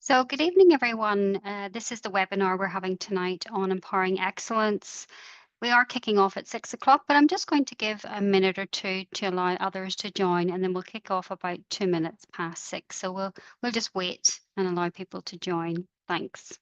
So, good evening, everyone. This is the webinar we're having tonight on empowering excellence. We are kicking off at 6 o'clock, but I'm just going to give a minute or two to allow others to join, and then we'll kick off about 2 minutes past 6. So we'll just wait and allow people to join. Thanks.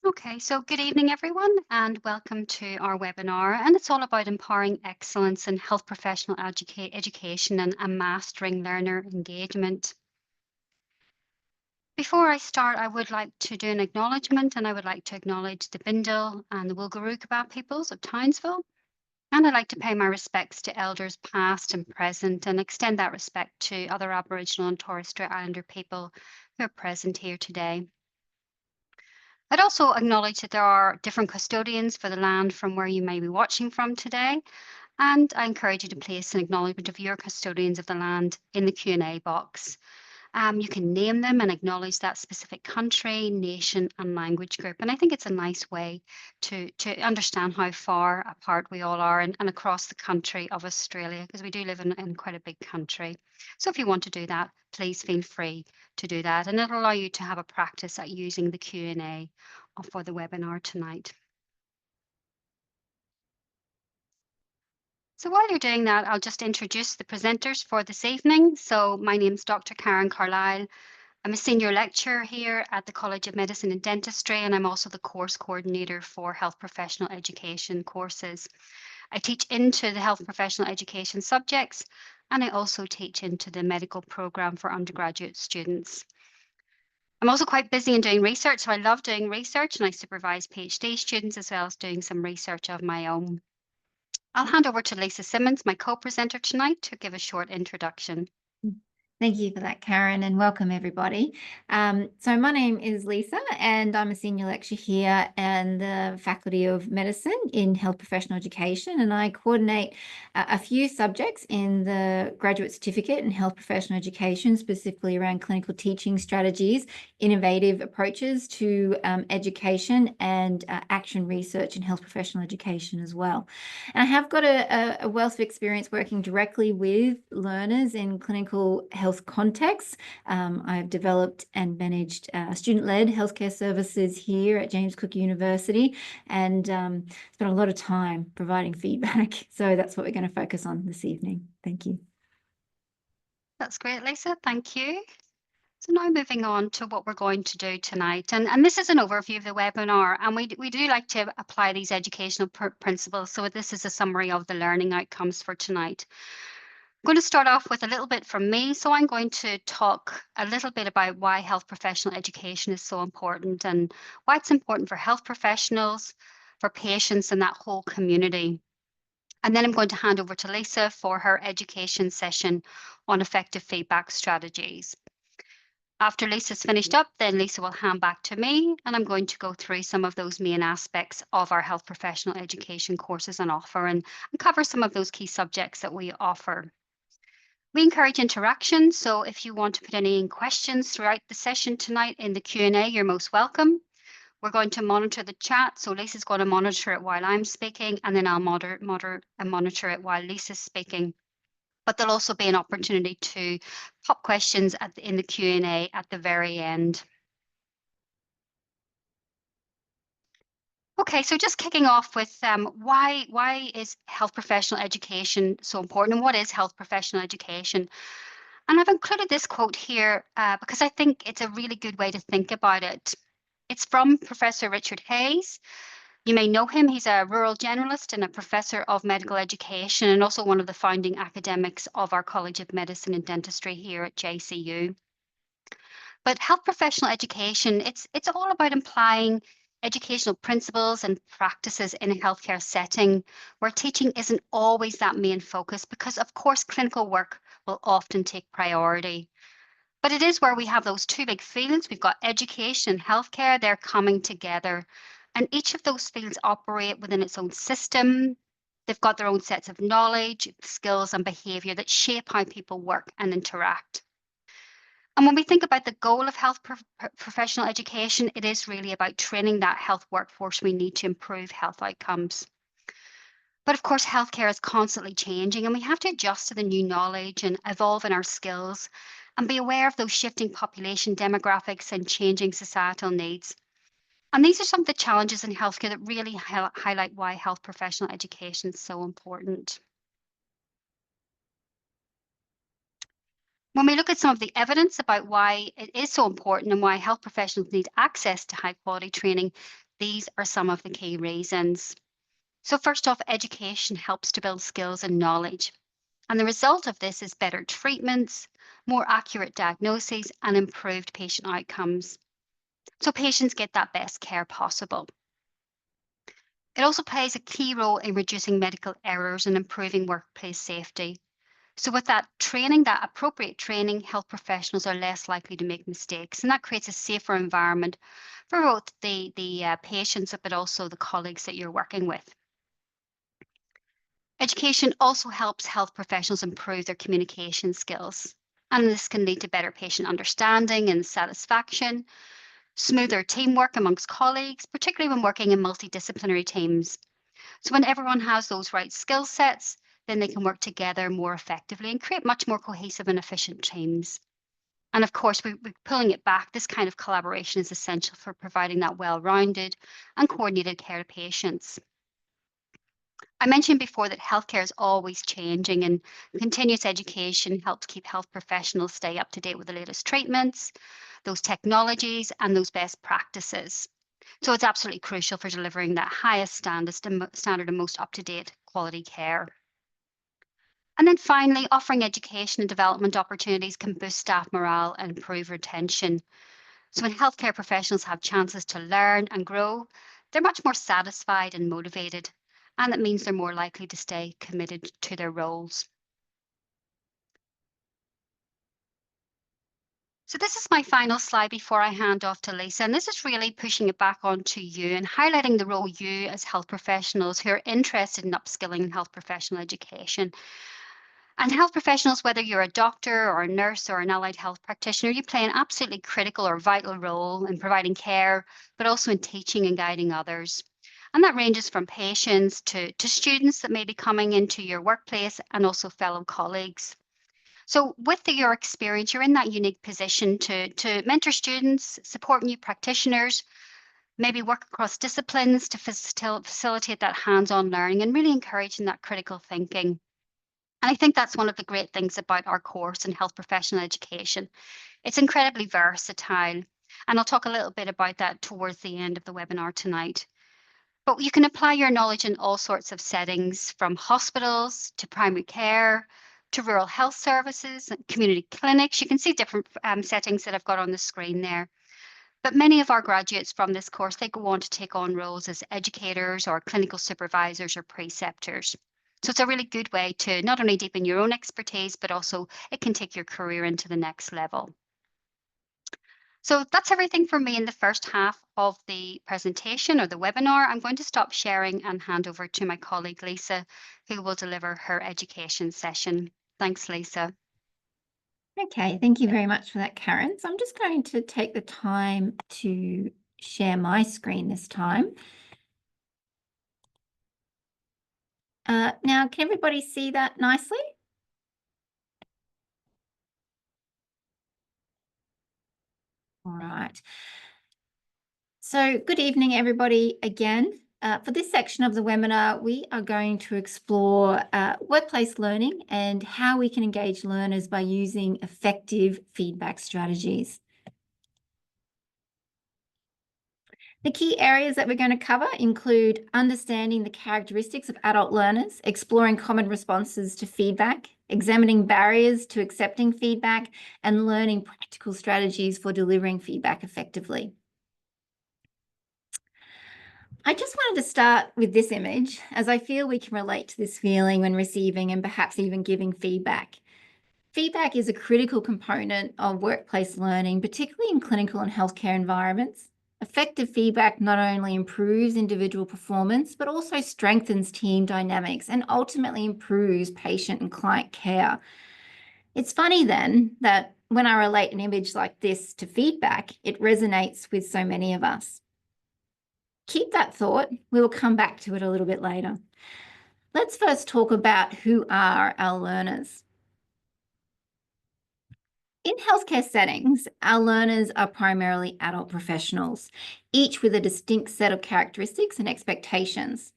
Okay, so good evening, everyone, and welcome to our webinar. And it's all about empowering excellence in health professional education and mastering learner engagement. Before I start, I would like to do an acknowledgement, and I would like to acknowledge the Bindal and the Wilgarukaba peoples of Townsville. And I'd like to pay my respects to elders past and present and extend that respect to other Aboriginal and Torres Strait Islander people who are present here today. I'd also acknowledge that there are different custodians for the land from where you may be watching from today. And I encourage you to place an acknowledgement of your custodians of the land in the Q&A box. You can name them and acknowledge that specific country, nation, and language group. And I think it's a nice way to understand how far apart we all are and across the country of Australia, because we do live in quite a big country. So if you want to do that, please feel free to do that. And it'll allow you to have a practice at using the Q&A for the webinar tonight. So while you're doing that, I'll just introduce the presenters for this evening. So my name's Dr. Karen Carlisle. I'm a senior lecturer here at the College of Medicine and Dentistry, and I'm also the course coordinator for health professional education courses. I teach into the health professional education subjects, and I also teach into the medical program for undergraduate students. I'm also quite busy in doing research, so I love doing research, and I supervise PhD students as well as doing some research of my own. I'll hand over to Lisa Simmons, my co-presenter tonight, to give a short introduction. Thank you for that, Karen, and welcome everybody. So my name is Lisa and I'm a senior lecturer here in the Faculty of Medicine in Health Professional Education, and I coordinate a few subjects in the graduate certificate in Health Professional Education, specifically around clinical teaching strategies, innovative approaches to education and action research in health professional education as well. And I have got a wealth of experience working directly with learners in clinical health contexts. I've developed and managed student-led healthcare services here at James Cook University, and spent a lot of time providing feedback. So that's what we're going to focus on this evening. Thank you. That's great, Lisa. Thank you. So now moving on to what we're going to do tonight. And this is an overview of the webinar, and we do like to apply these educational principles. So this is a summary of the learning outcomes for tonight. I'm going to start off with a little bit from me. So I'm going to talk a little bit about why health professional education is so important and why it's important for health professionals, for patients, and that whole community. And then I'm going to hand over to Lisa for her education session on effective feedback strategies. After Lisa's finished up, then Lisa will hand back to me, and I'm going to go through some of those main aspects of our health professional education courses on offer and cover some of those key subjects that we offer. We encourage interaction, so if you want to put any questions throughout the session tonight in the Q&A, you're most welcome. We're going to monitor the chat, so Lisa's going to monitor it while I'm speaking, and then I'll monitor it while Lisa's speaking. But there'll also be an opportunity to pop questions in the Q&A at the very end. Okay, so just kicking off with why is health professional education so important, and what is health professional education? And I've included this quote here because I think it's a really good way to think about it. It's from Professor Richard Hayes. You may know him. He's a rural generalist and a professor of medical education, and also one of the founding academics of our College of Medicine and Dentistry here at JCU. But health professional education, it's all about applying educational principles and practices in a healthcare setting where teaching isn't always that main focus because of course clinical work will often take priority. But it is where we have those two big fields. We've got education and healthcare, they're coming together. And each of those fields operate within its own system. They've got their own sets of knowledge, skills, and behavior that shape how people work and interact. And when we think about the goal of health professional education, it is really about training that health workforce we need to improve health outcomes. But of course, healthcare is constantly changing, and we have to adjust to the new knowledge and evolve in our skills and be aware of those shifting population demographics and changing societal needs. And these are some of the challenges in healthcare that really highlight why health professional education is so important. When we look at some of the evidence about why it is so important and why health professionals need access to high quality training, these are some of the key reasons. So, first off, education helps to build skills and knowledge. And the result of this is better treatments, more accurate diagnoses, and improved patient outcomes. So, patients get that best care possible. It also plays a key role in reducing medical errors and improving workplace safety. So, with that training, that appropriate training, health professionals are less likely to make mistakes, and that creates a safer environment for both the patients, but also the colleagues that you're working with. Education also helps health professionals improve their communication skills, and this can lead to better patient understanding and satisfaction, smoother teamwork amongst colleagues, particularly when working in multidisciplinary teams. So, when everyone has those right skill sets, then they can work together more effectively and create much more cohesive and efficient teams. And of course, we're pulling it back. This kind of collaboration is essential for providing that well rounded and coordinated care to patients. I mentioned before that healthcare is always changing, and continuous education helps keep health professionals stay up to date with the latest treatments, those technologies, and those best practices. So it's absolutely crucial for delivering that highest standard and most up to date quality care. And then finally, offering education and development opportunities can boost staff morale and improve retention. So when healthcare professionals have chances to learn and grow, they're much more satisfied and motivated. And that means they're more likely to stay committed to their roles. So this is my final slide before I hand off to Lisa. And this is really pushing it back onto you and highlighting the role you as health professionals who are interested in upskilling in health professional education. And health professionals, whether you're a doctor or a nurse or an allied health practitioner, you play an absolutely critical or vital role in providing care, but also in teaching and guiding others. And that ranges from patients to students that may be coming into your workplace and also fellow colleagues. So, with your experience, you're in that unique position to mentor students, support new practitioners, maybe work across disciplines to facilitate that hands on learning and really encouraging that critical thinking. And I think that's one of the great things about our course in health professional education. It's incredibly versatile. And I'll talk a little bit about that towards the end of the webinar tonight. But you can apply your knowledge in all sorts of settings, from hospitals to primary care to rural health services and community clinics. You can see different settings that I've got on the screen there. But many of our graduates from this course, they go on to take on roles as educators or clinical supervisors or preceptors. So it's a really good way to not only deepen your own expertise, but also it can take your career into the next level. So that's everything for me in the first half of the presentation or the webinar. I'm going to stop sharing and hand over to my colleague Lisa, who will deliver her education session. Thanks, Lisa. Okay, thank you very much for that, Karen. So I'm just going to take the time to share my screen this time. Now, can everybody see that nicely? All right. So good evening, everybody, again. For this section of the webinar, we are going to explore workplace learning and how we can engage learners by using effective feedback strategies. The key areas that we're going to cover include understanding the characteristics of adult learners, exploring common responses to feedback, examining barriers to accepting feedback, and learning practical strategies for delivering feedback effectively. I just wanted to start with this image, as I feel we can relate to this feeling when receiving and perhaps even giving feedback. Feedback is a critical component of workplace learning, particularly in clinical and healthcare environments. Effective feedback not only improves individual performance, but also strengthens team dynamics and ultimately improves patient and client care. It's funny then that when I relate an image like this to feedback, it resonates with so many of us. Keep that thought. We will come back to it a little bit later. Let's first talk about who are our learners. In healthcare settings, our learners are primarily adult professionals, each with a distinct set of characteristics and expectations.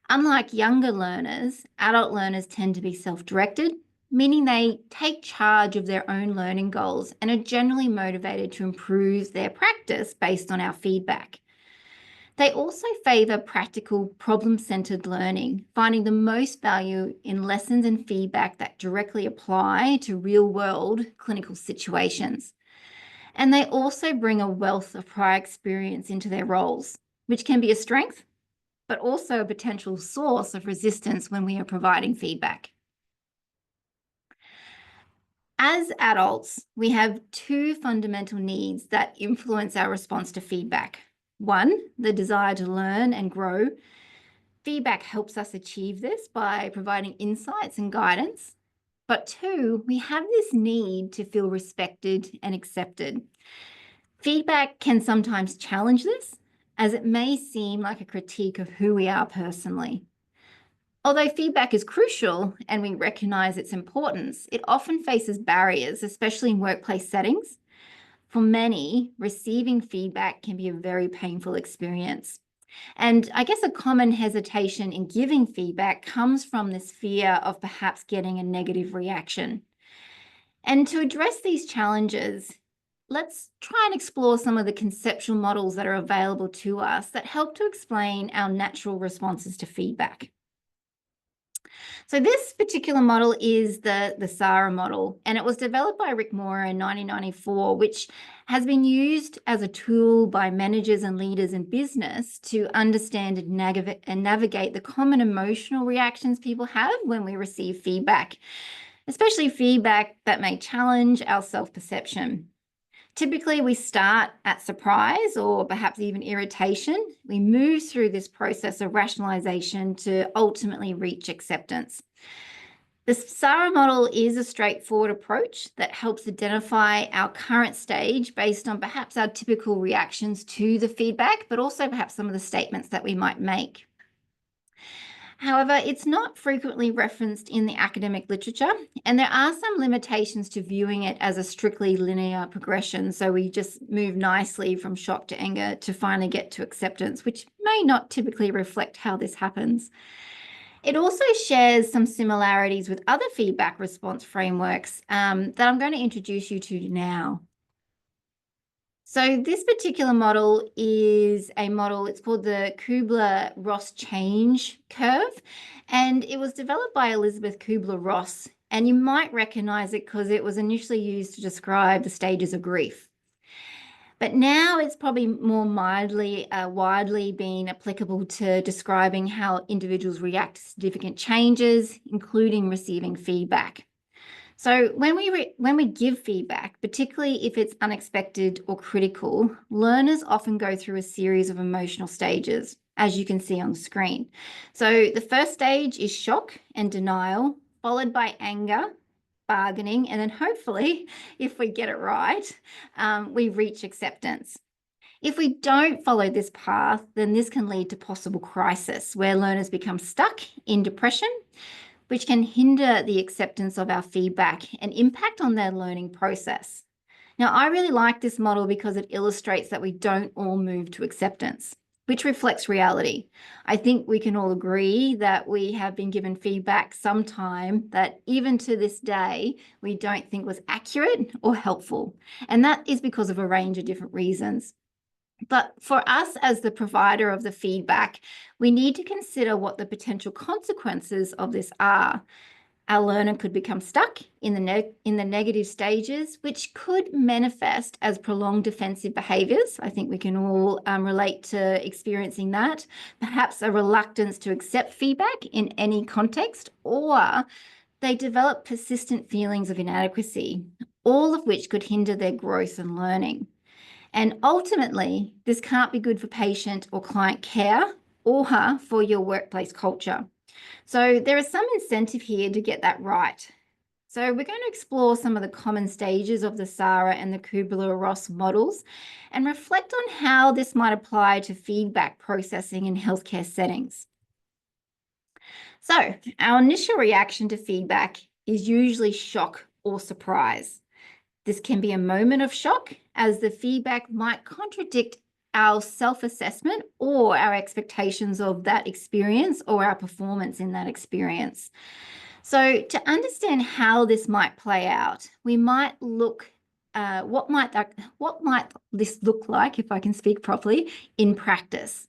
Unlike younger learners, adult learners tend to be self-directed, meaning they take charge of their own learning goals and are generally motivated to improve their practice based on our feedback. They also favour practical, problem-centred learning, finding the most value in lessons and feedback that directly apply to real-world clinical situations. And they also bring a wealth of prior experience into their roles, which can be a strength, but also a potential source of resistance when we are providing feedback. As adults, we have two fundamental needs that influence our response to feedback. One, the desire to learn and grow. Feedback helps us achieve this by providing insights and guidance. But two, we have this need to feel respected and accepted. Feedback can sometimes challenge this, as it may seem like a critique of who we are personally. Although feedback is crucial and we recognise its importance, it often faces barriers, especially in workplace settings. For many, receiving feedback can be a very painful experience. And I guess a common hesitation in giving feedback comes from this fear of perhaps getting a negative reaction. And to address these challenges, let's try and explore some of the conceptual models that are available to us that help to explain our natural responses to feedback. So this particular model is the SARA model, and it was developed by Rick Moore in 1994, which has been used as a tool by managers and leaders in business to understand and navigate the common emotional reactions people have when we receive feedback, especially feedback that may challenge our self-perception. Typically, we start at surprise or perhaps even irritation. We move through this process of rationalization to ultimately reach acceptance. The SARA model is a straightforward approach that helps identify our current stage based on perhaps our typical reactions to the feedback, but also perhaps some of the statements that we might make. However, it's not frequently referenced in the academic literature, and there are some limitations to viewing it as a strictly linear progression. So we just move nicely from shock to anger to finally get to acceptance, which may not typically reflect how this happens. It also shares some similarities with other feedback response frameworks that I'm going to introduce you to now. So this particular model is a model, it's called the Kubler-Ross change curve, and it was developed by Elizabeth Kubler-Ross, and you might recognize it because it was initially used to describe the stages of grief. But now it's probably more widely been applicable to describing how individuals react to significant changes, including receiving feedback. So when we give feedback, particularly if it's unexpected or critical, learners often go through a series of emotional stages, as you can see on the screen. So the first stage is shock and denial, followed by anger, bargaining, and then hopefully, if we get it right, we reach acceptance. If we don't follow this path, then this can lead to possible crisis, where learners become stuck in depression, which can hinder the acceptance of our feedback and impact on their learning process. Now, I really like this model because it illustrates that we don't all move to acceptance. which reflects reality. I think we can all agree that we have been given feedback sometime that even to this day, we don't think was accurate or helpful. And that is because of a range of different reasons. But for us as the provider of the feedback, we need to consider what the potential consequences of this are. Our learner could become stuck in the negative stages, which could manifest as prolonged defensive behaviours. I think we can all relate to experiencing that. Perhaps a reluctance to accept feedback in any context, or they develop persistent feelings of inadequacy, all of which could hinder their growth and learning. And ultimately, this can't be good for patient or client care or for your workplace culture. So there is some incentive here to get that right. So we're going to explore some of the common stages of the SARA and the Kubler-Ross models and reflect on how this might apply to feedback processing in healthcare settings. So our initial reaction to feedback is usually shock or surprise. This can be a moment of shock, as the feedback might contradict our self-assessment or our expectations of that experience or our performance in that experience. So to understand how this might play out, we might look what might this look like, if I can speak properly, in practice.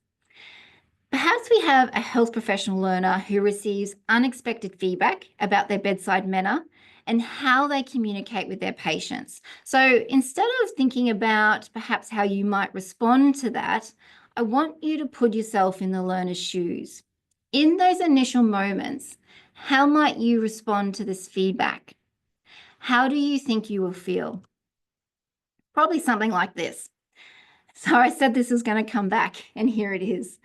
Perhaps we have a health professional learner who receives unexpected feedback about their bedside manner and how they communicate with their patients. So instead of thinking about perhaps how you might respond to that, I want you to put yourself in the learner's shoes. In those initial moments, how might you respond to this feedback? How do you think you will feel? Probably something like this. So I said this was going to come back, and here it is.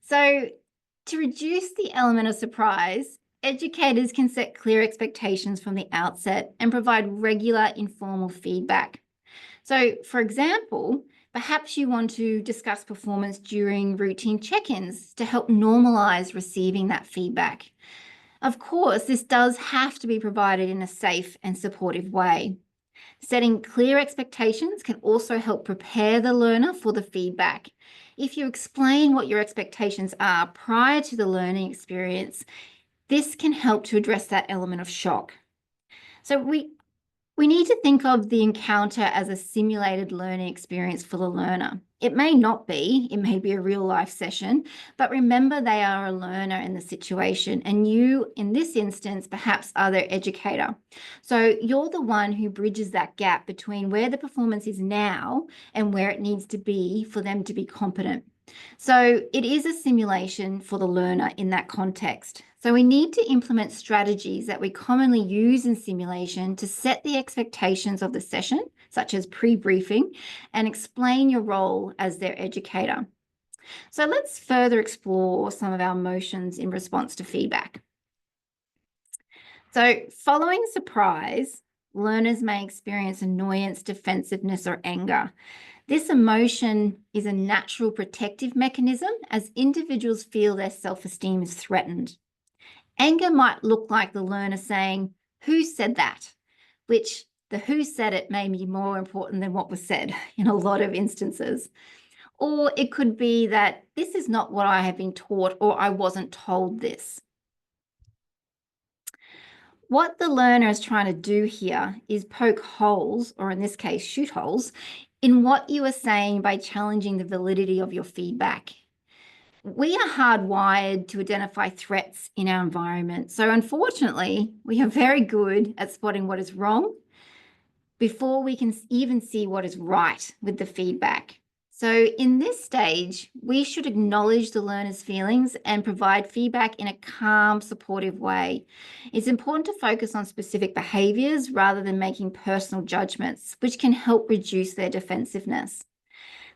So to reduce the element of surprise, educators can set clear expectations from the outset and provide regular informal feedback. So, for example, perhaps you want to discuss performance during routine check-ins to help normalise receiving that feedback. Of course, this does have to be provided in a safe and supportive way. Setting clear expectations can also help prepare the learner for the feedback. If you explain what your expectations are prior to the learning experience, this can help to address that element of shock. So we need to think of the encounter as a simulated learning experience for the learner. It may not be, it may be a real life session, but remember they are a learner in the situation, and you, in this instance, perhaps are their educator. So you're the one who bridges that gap between where the performance is now and where it needs to be for them to be competent. So it is a simulation for the learner in that context. So we need to implement strategies that we commonly use in simulation to set the expectations of the session, such as pre-briefing, and explain your role as their educator. So let's further explore some of our emotions in response to feedback. So following surprise, learners may experience annoyance, defensiveness, or anger. This emotion is a natural protective mechanism as individuals feel their self-esteem is threatened. Anger might look like the learner saying, "Who said that?" which the who said it may be more important than what was said in a lot of instances. Or it could be that this is not what I have been taught, or I wasn't told this. What the learner is trying to do here is poke holes, or in this case, shoot holes, in what you are saying by challenging the validity of your feedback. We are hardwired to identify threats in our environment. So unfortunately, we are very good at spotting what is wrong before we can even see what is right with the feedback. So in this stage, we should acknowledge the learner's feelings and provide feedback in a calm, supportive way. It's important to focus on specific behaviours rather than making personal judgments, which can help reduce their defensiveness.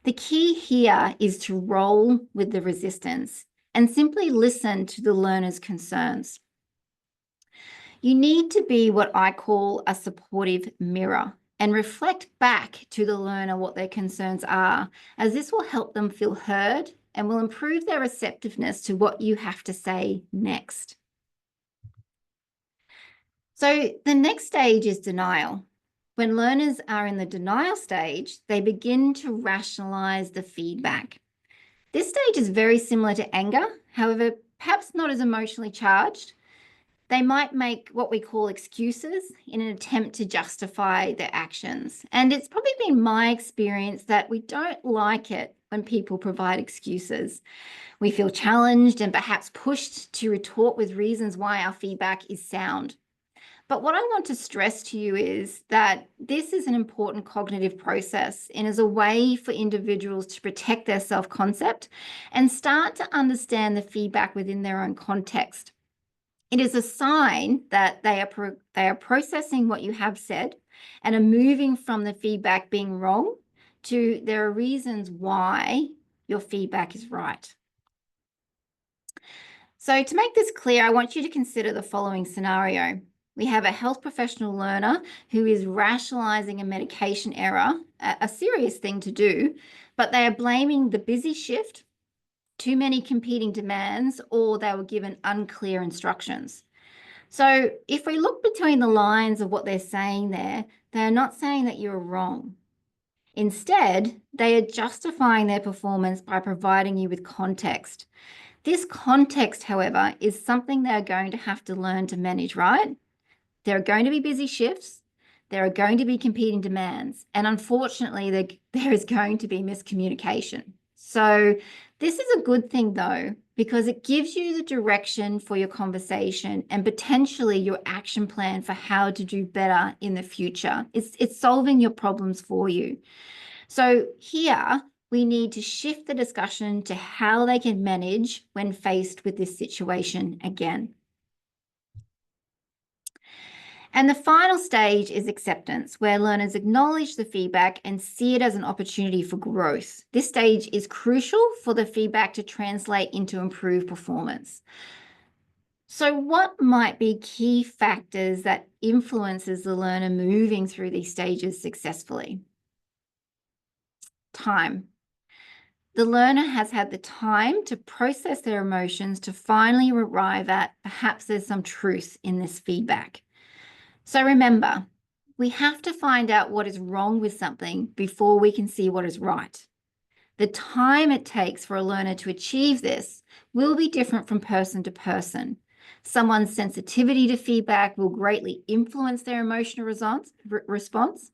The key here is to roll with the resistance and simply listen to the learner's concerns. You need to be what I call a supportive mirror and reflect back to the learner what their concerns are, as this will help them feel heard and will improve their receptiveness to what you have to say next. So the next stage is denial. When learners are in the denial stage, they begin to rationalize the feedback. This stage is very similar to anger, however, perhaps not as emotionally charged. They might make what we call excuses in an attempt to justify their actions. And it's probably been my experience that we don't like it when people provide excuses. We feel challenged and perhaps pushed to retort with reasons why our feedback is sound. But what I want to stress to you is that this is an important cognitive process and is a way for individuals to protect their self-concept and start to understand the feedback within their own context. It is a sign that they are processing what you have said and are moving from the feedback being wrong to there are reasons why your feedback is right. So to make this clear, I want you to consider the following scenario. We have a health professional learner who is rationalizing a medication error, a serious thing to do, but they are blaming the busy shift, too many competing demands, or they were given unclear instructions. So if we look between the lines of what they're saying there, they're not saying that you're wrong. Instead, they are justifying their performance by providing you with context. This context, however, is something they're going to have to learn to manage, right? There are going to be busy shifts. There are going to be competing demands. And unfortunately, there is going to be miscommunication. So this is a good thing, though, because it gives you the direction for your conversation and potentially your action plan for how to do better in the future. It's solving your problems for you. So here, we need to shift the discussion to how they can manage when faced with this situation again. And the final stage is acceptance, where learners acknowledge the feedback and see it as an opportunity for growth. This stage is crucial for the feedback to translate into improved performance. So what might be key factors that influences the learner moving through these stages successfully? Time. The learner has had the time to process their emotions to finally arrive at perhaps there's some truth in this feedback. So remember, we have to find out what is wrong with something before we can see what is right. The time it takes for a learner to achieve this will be different from person to person. Someone's sensitivity to feedback will greatly influence their emotional response,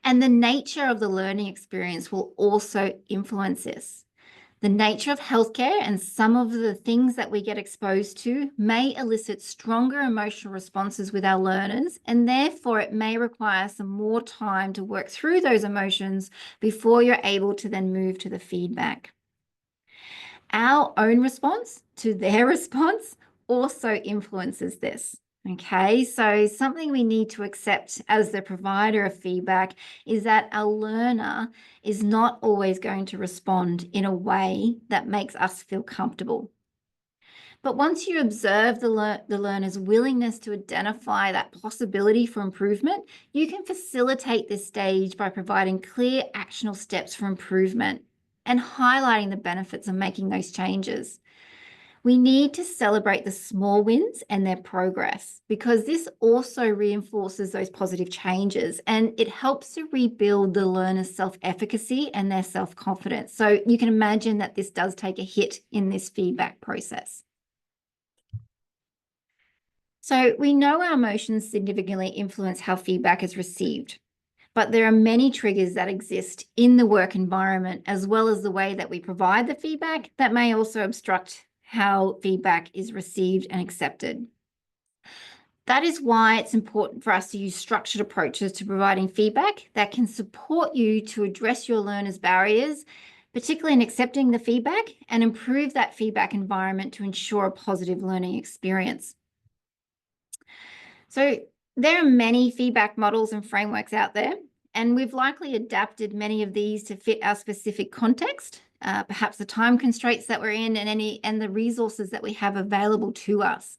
and the nature of the learning experience will also influence this. The nature of healthcare and some of the things that we get exposed to may elicit stronger emotional responses with our learners, and therefore it may require some more time to work through those emotions before you're able to then move to the feedback. Our own response to their response also influences this. Okay, so something we need to accept as the provider of feedback is that our learner is not always going to respond in a way that makes us feel comfortable. But once you observe the learner's willingness to identify that possibility for improvement, you can facilitate this stage by providing clear actionable steps for improvement and highlighting the benefits of making those changes. We need to celebrate the small wins and their progress because this also reinforces those positive changes and it helps to rebuild the learner's self-efficacy and their self-confidence. So you can imagine that this does take a hit in this feedback process. So we know our emotions significantly influence how feedback is received, but there are many triggers that exist in the work environment as well as the way that we provide the feedback that may also obstruct how feedback is received and accepted. That is why it's important for us to use structured approaches to providing feedback that can support you to address your learners' barriers, particularly in accepting the feedback, and improve that feedback environment to ensure a positive learning experience. So there are many feedback models and frameworks out there, and we've likely adapted many of these to fit our specific context, perhaps the time constraints that we're in and the resources that we have available to us.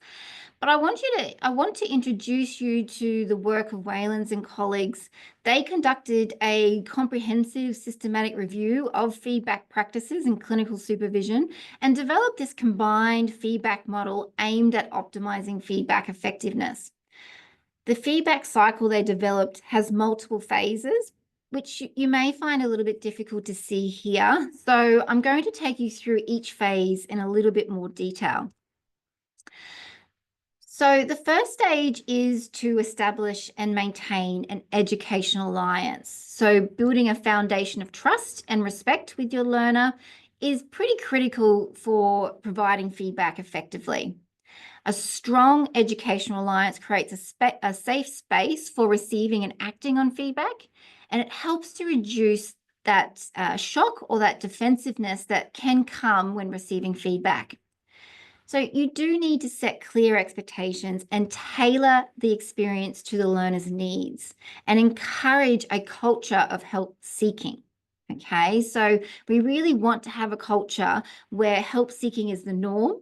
But I want to introduce you to the work of Wayland's and colleagues. They conducted a comprehensive systematic review of feedback practices in clinical supervision and developed this combined feedback model aimed at optimizing feedback effectiveness. The feedback cycle they developed has multiple phases, which you may find a little bit difficult to see here. So I'm going to take you through each phase in a little bit more detail. So the first stage is to establish and maintain an educational alliance. So building a foundation of trust and respect with your learner is pretty critical for providing feedback effectively. A strong educational alliance creates a safe space for receiving and acting on feedback, and it helps to reduce that shock or that defensiveness that can come when receiving feedback. So you do need to set clear expectations and tailor the experience to the learner's needs and encourage a culture of help seeking. Okay, so we really want to have a culture where help seeking is the norm.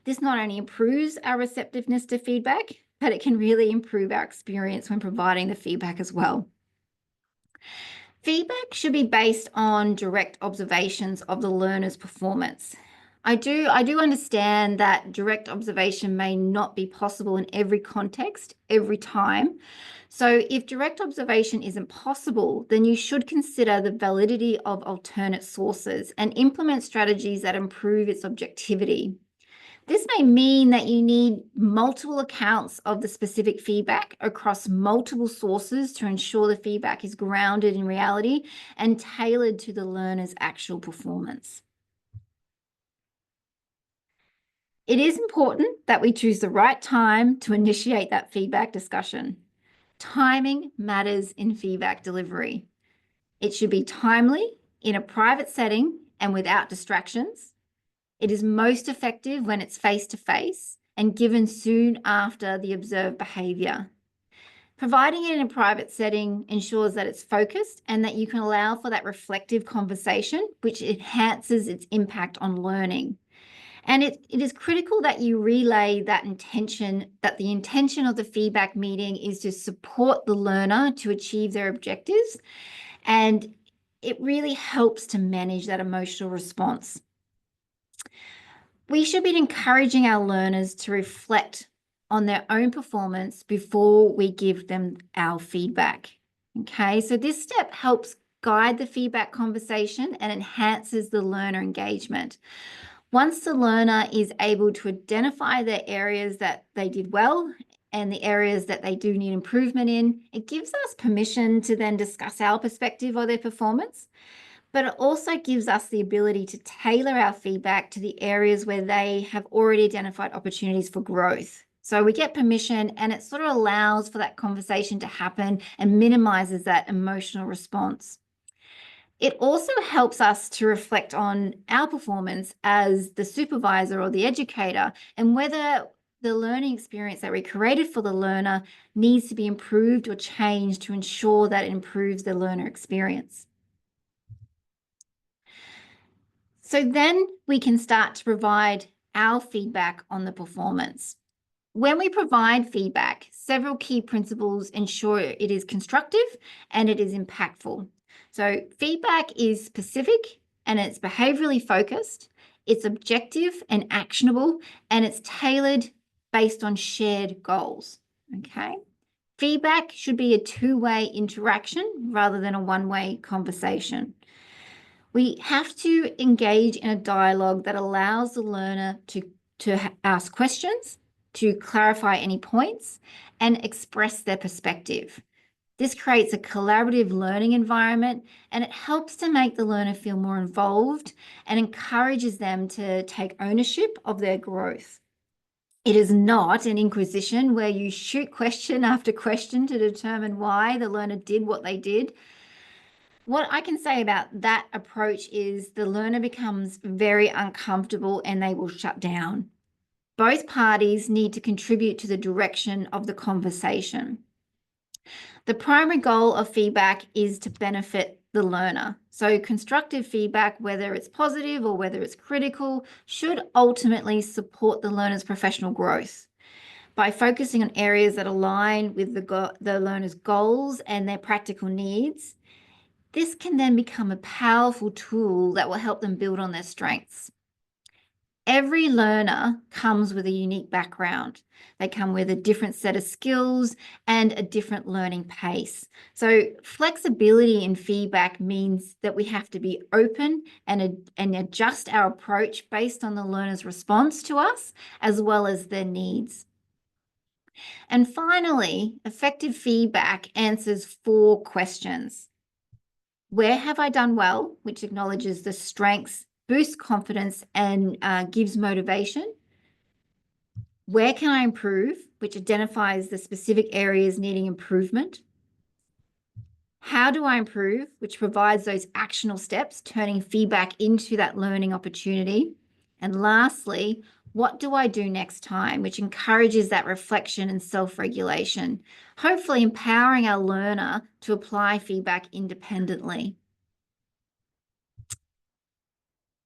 This not only improves our receptiveness to feedback, but it can really improve our experience when providing the feedback as well. Feedback should be based on direct observations of the learner's performance. I do understand that direct observation may not be possible in every context, every time. So if direct observation isn't possible, then you should consider the validity of alternate sources and implement strategies that improve its objectivity. This may mean that you need multiple accounts of the specific feedback across multiple sources to ensure the feedback is grounded in reality and tailored to the learner's actual performance. It is important that we choose the right time to initiate that feedback discussion. Timing matters in feedback delivery. It should be timely, in a private setting, and without distractions. It is most effective when it's face-to-face and given soon after the observed behaviour. Providing it in a private setting ensures that it's focused and that you can allow for that reflective conversation, which enhances its impact on learning. And it is critical that you relay that intention, that the intention of the feedback meeting is to support the learner to achieve their objectives. And it really helps to manage that emotional response. We should be encouraging our learners to reflect on their own performance before we give them our feedback. Okay, so this step helps guide the feedback conversation and enhances the learner engagement. Once the learner is able to identify the areas that they did well and the areas that they do need improvement in, it gives us permission to then discuss our perspective of their performance, but it also gives us the ability to tailor our feedback to the areas where they have already identified opportunities for growth. So we get permission and it sort of allows for that conversation to happen and minimizes that emotional response. It also helps us to reflect on our performance as the supervisor or the educator and whether the learning experience that we created for the learner needs to be improved or changed to ensure that it improves the learner experience. So then we can start to provide our feedback on the performance. When we provide feedback, several key principles ensure it is constructive and it is impactful. So feedback is specific and it's behaviorally focused, it's objective and actionable, and it's tailored based on shared goals. Okay. Feedback should be a two-way interaction rather than a one-way conversation. We have to engage in a dialogue that allows the learner to ask questions, to clarify any points, and express their perspective. This creates a collaborative learning environment and it helps to make the learner feel more involved and encourages them to take ownership of their growth. It is not an inquisition where you shoot question after question to determine why the learner did what they did. What I can say about that approach is the learner becomes very uncomfortable and they will shut down. Both parties need to contribute to the direction of the conversation. The primary goal of feedback is to benefit the learner. So constructive feedback, whether it's positive or whether it's critical, should ultimately support the learner's professional growth. By focusing on areas that align with the learner's goals and their practical needs, this can then become a powerful tool that will help them build on their strengths. every learner comes with a unique background. They come with a different set of skills and a different learning pace. So flexibility in feedback means that we have to be open and adjust our approach based on the learner's response to us, as well as their needs. And finally, effective feedback answers 4 questions. Where have I done well, which acknowledges the strengths, boosts confidence, and gives motivation? Where can I improve, which identifies the specific areas needing improvement? How do I improve, which provides those actionable steps, turning feedback into that learning opportunity? And lastly, what do I do next time, which encourages that reflection and self-regulation, hopefully empowering our learner to apply feedback independently.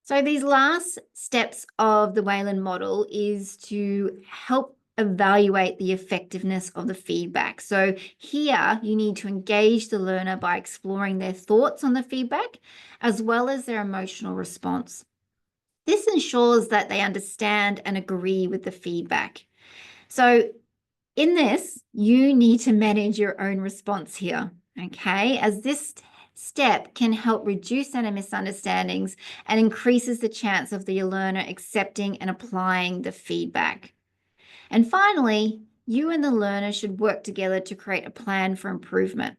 So these last steps of the Wayland model is to help evaluate the effectiveness of the feedback. So here you need to engage the learner by exploring their thoughts on the feedback, as well as their emotional response. This ensures that they understand and agree with the feedback. So in this, you need to manage your own response here, okay? As this step can help reduce any misunderstandings and increases the chance of the learner accepting and applying the feedback. And finally, you and the learner should work together to create a plan for improvement.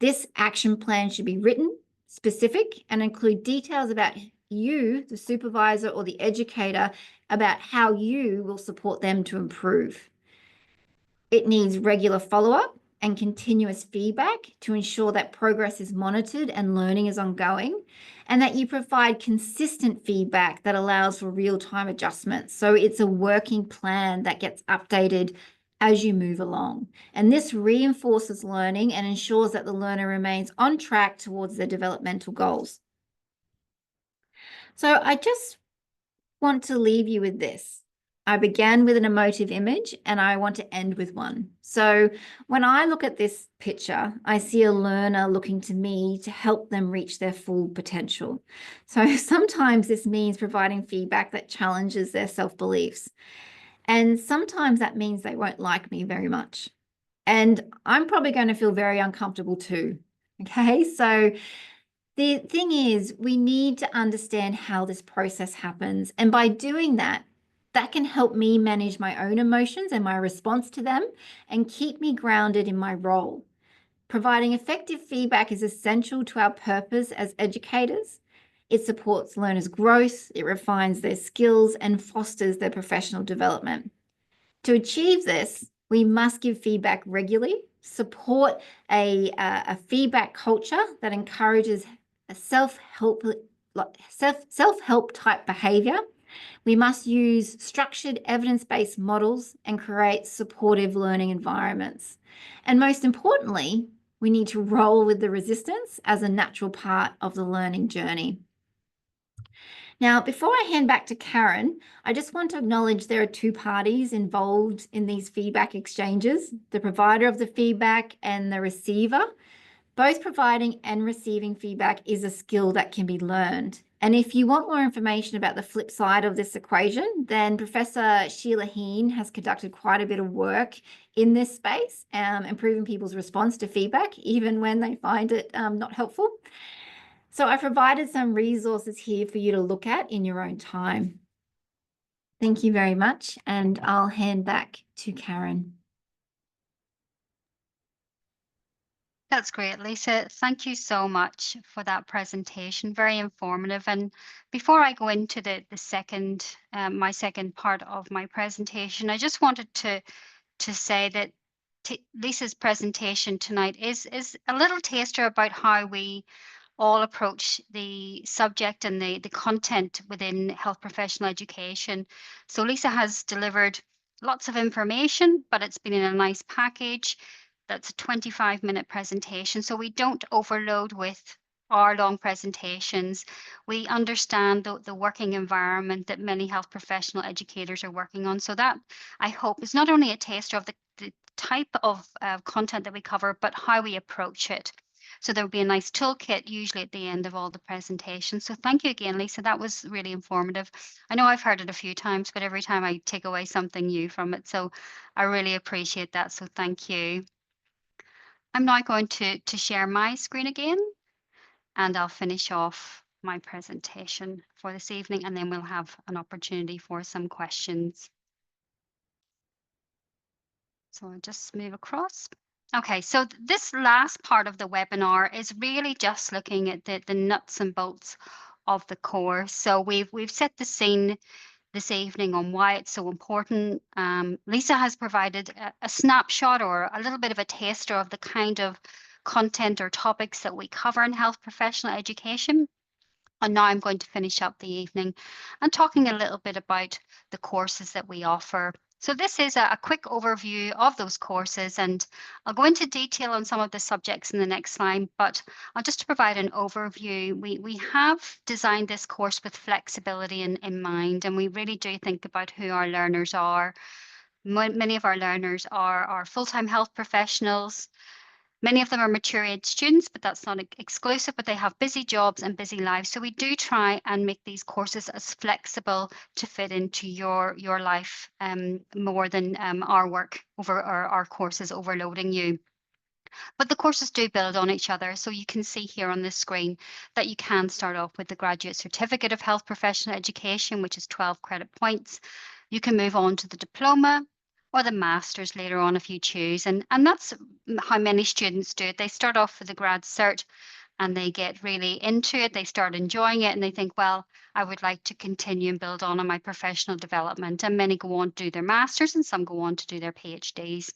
This action plan should be written, specific, and include details about you, the supervisor or the educator, about how you will support them to improve. It needs regular follow-up and continuous feedback to ensure that progress is monitored and learning is ongoing, and that you provide consistent feedback that allows for real-time adjustments. So it's a working plan that gets updated as you move along. And this reinforces learning and ensures that the learner remains on track towards their developmental goals. So I just want to leave you with this. I began with an emotive image and I want to end with one. So when I look at this picture, I see a learner looking to me to help them reach their full potential. So sometimes this means providing feedback that challenges their self-beliefs. And sometimes that means they won't like me very much. And I'm probably going to feel very uncomfortable too. Okay, so the thing is, we need to understand how this process happens. And by doing that, that can help me manage my own emotions and my response to them and keep me grounded in my role. Providing effective feedback is essential to our purpose as educators. It supports learners' growth, it refines their skills, and fosters their professional development. To achieve this, we must give feedback regularly, support a feedback culture that encourages a self-help type behavior. We must use structured evidence-based models and create supportive learning environments. And most importantly, we need to roll with the resistance as a natural part of the learning journey. Now, before I hand back to Karen, I just want to acknowledge there are 2 parties involved in these feedback exchanges, the provider of the feedback and the receiver. Both providing and receiving feedback is a skill that can be learned. And if you want more information about the flip side of this equation, then Professor Sheila Heen has conducted quite a bit of work in this space, improving people's response to feedback, even when they find it not helpful. So I provided some resources here for you to look at in your own time. Thank you very much, and I'll hand back to Karen. That's great, Lisa. Thank you so much for that presentation. Very informative. And before I go into the second, my second part of my presentation, I just wanted to say that Lisa's presentation tonight is a little taster about how we all approach the subject and the content within health professional education. So Lisa has delivered lots of information, but it's been in a nice package. That's a 25-minute presentation, so we don't overload with hour-long presentations. We understand the working environment that many health professional educators are working on. So that, I hope, is not only a taster of the type of content that we cover, but how we approach it. So there will be a nice toolkit usually at the end of all the presentations. So thank you again, Lisa. That was really informative. I know I've heard it a few times, but every time I take away something new from it. So I really appreciate that. So thank you. I'm now going to share my screen again, and I'll finish off my presentation for this evening, and then we'll have an opportunity for some questions. So I'll just move across. Okay, so this last part of the webinar is really just looking at the nuts and bolts of the course. So we've set the scene this evening on why it's so important. Lisa has provided a snapshot or a little bit of a taster of the kind of content or topics that we cover in health professional education. And now I'm going to finish up the evening and talking a little bit about the courses that we offer. So this is a quick overview of those courses, and I'll go into detail on some of the subjects in the next slide, but I'll just provide an overview. We have designed this course with flexibility in mind, and we really do think about who our learners are. Many of our learners are full-time health professionals. Many of them are mature age students, but that's not exclusive, but they have busy jobs and busy lives. So we do try and make these courses as flexible to fit into your life more than our work over our courses overloading you. But the courses do build on each other. So you can see here on this screen that you can start off with the Graduate Certificate of Health Professional Education, which is 12 credit points. You can move on to the Diploma or the Masters later on if you choose. And that's how many students do it. They start off with the Grad Cert and they get really into it. They start enjoying it and they think, well, I would like to continue and build on my professional development. And many go on to do their Masters and some go on to do their PhDs.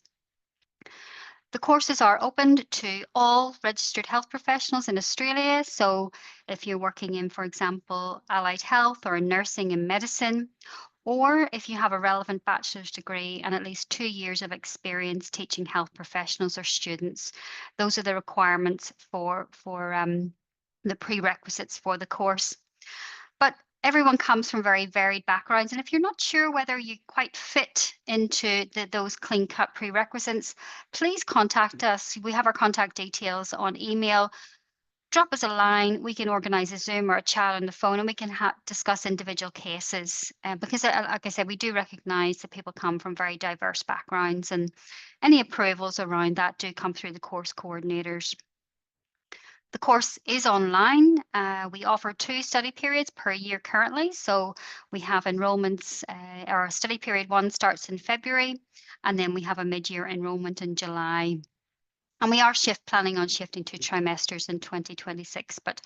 The courses are open to all registered health professionals in Australia. So if you're working in, for example, allied health or in nursing and medicine, or if you have a relevant bachelor's degree and at least 2 years of experience teaching health professionals or students, those are the requirements for the prerequisites for the course. But everyone comes from very varied backgrounds. And if you're not sure whether you quite fit into those clean cut prerequisites, please contact us. We have our contact details on email. Drop us a line. We can organize a Zoom or a chat on the phone and we can discuss individual cases. Because, like I said, we do recognize that people come from very diverse backgrounds, and any approvals around that do come through the course coordinators. The course is online. We offer 2 study periods per year currently. So we have enrollments, our study period 1 starts in February, and then we have a mid-year enrollment in July. And we are planning on shifting to trimesters in 2026, but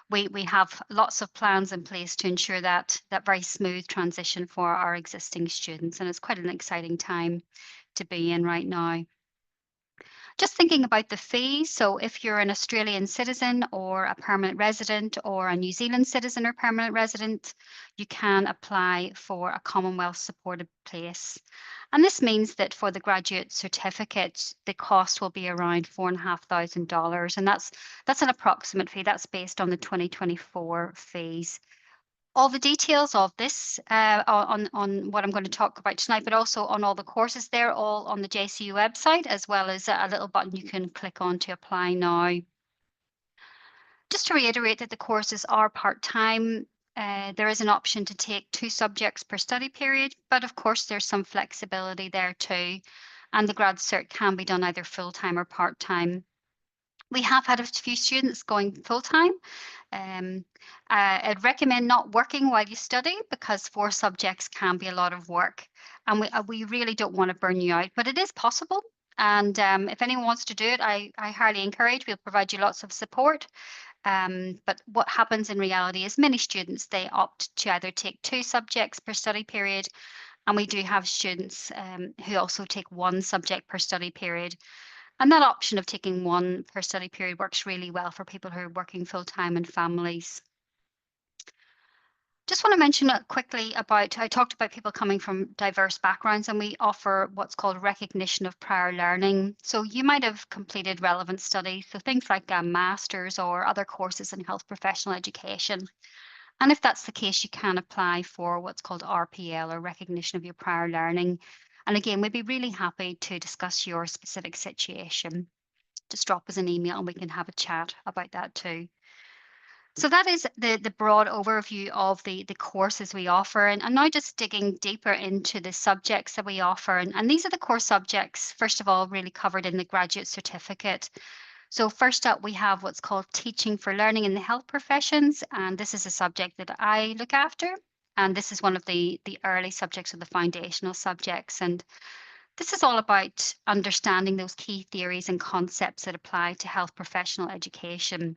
we have lots of plans in place to ensure that very smooth transition for our existing students. And it's quite an exciting time to be in right now. Just thinking about the fees. So if you're an Australian citizen or a permanent resident or a New Zealand citizen or permanent resident, you can apply for a Commonwealth supported place. And this means that for the graduate certificate, the cost will be around $4,500. And that's an approximate fee. That's based on the 2024 fees. All the details of this on what I'm going to talk about tonight, but also on all the courses, they're all on the JCU website, as well as a little button you can click on to apply now. Just to reiterate that the courses are part-time. There is an option to take 2 subjects per study period, but of course there's some flexibility there too. And the grad cert can be done either full-time or part-time. We have had a few students going full-time. I'd recommend not working while you study because 4 subjects can be a lot of work, and we really don't want to burn you out, but it is possible. And if anyone wants to do it, I highly encourage. We'll provide you lots of support. But what happens in reality is many students, they opt to either take 2 subjects per study period, and we do have students who also take 1 subject per study period. And that option of taking 1 per study period works really well for people who are working full-time and families. Just want to mention quickly about, I talked about people coming from diverse backgrounds, and we offer what's called recognition of prior learning. So you might have completed relevant studies, so things like a master's or other courses in health professional education. And if that's the case, you can apply for what's called RPL, or recognition of your prior learning. And again, we'd be really happy to discuss your specific situation. just drop us an email and we can have a chat about that too. So that is the broad overview of the courses we offer. And now just digging deeper into the subjects that we offer. And these are the core subjects, first of all, really covered in the graduate certificate. So first up, we have what's called Teaching for Learning in the Health Professions. And this is a subject that I look after. And this is one of the early subjects or the foundational subjects. And this is all about understanding those key theories and concepts that apply to health professional education.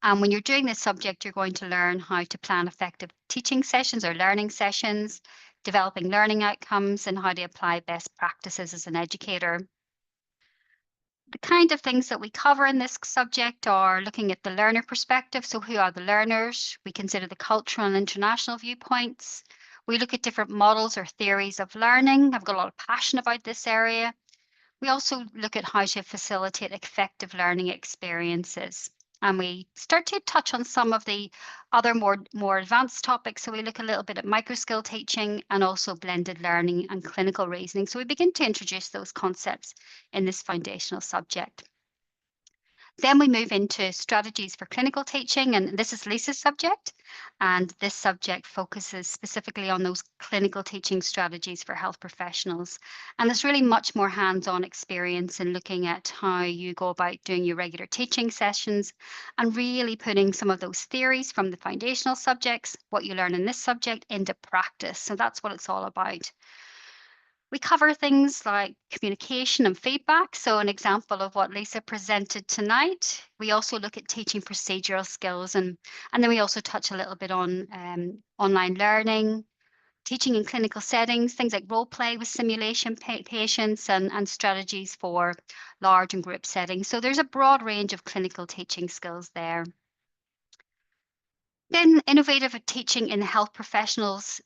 And when you're doing this subject, you're going to learn how to plan effective teaching sessions or learning sessions, developing learning outcomes, and how to apply best practices as an educator. The kind of things that we cover in this subject are looking at the learner perspective. So, who are the learners? We consider the cultural and international viewpoints. We look at different models or theories of learning. I've got a lot of passion about this area. We also look at how to facilitate effective learning experiences. And we start to touch on some of the other more advanced topics. So we look a little bit at microskill teaching and also blended learning and clinical reasoning. So we begin to introduce those concepts in this foundational subject. Then we move into strategies for clinical teaching, and this is Lisa's subject. And this subject focuses specifically on those clinical teaching strategies for health professionals. And there's really much more hands on experience in looking at how you go about doing your regular teaching sessions and really putting some of those theories from the foundational subjects, what you learn in this subject, into practice. So that's what it's all about. We cover things like communication and feedback. So, an example of what Lisa presented tonight. We also look at teaching procedural skills, and then we also touch a little bit on online learning, teaching in clinical settings, things like role play with simulation patients, and strategies for large and group settings. So, there's a broad range of clinical teaching skills there. Then innovative teaching in the health professionals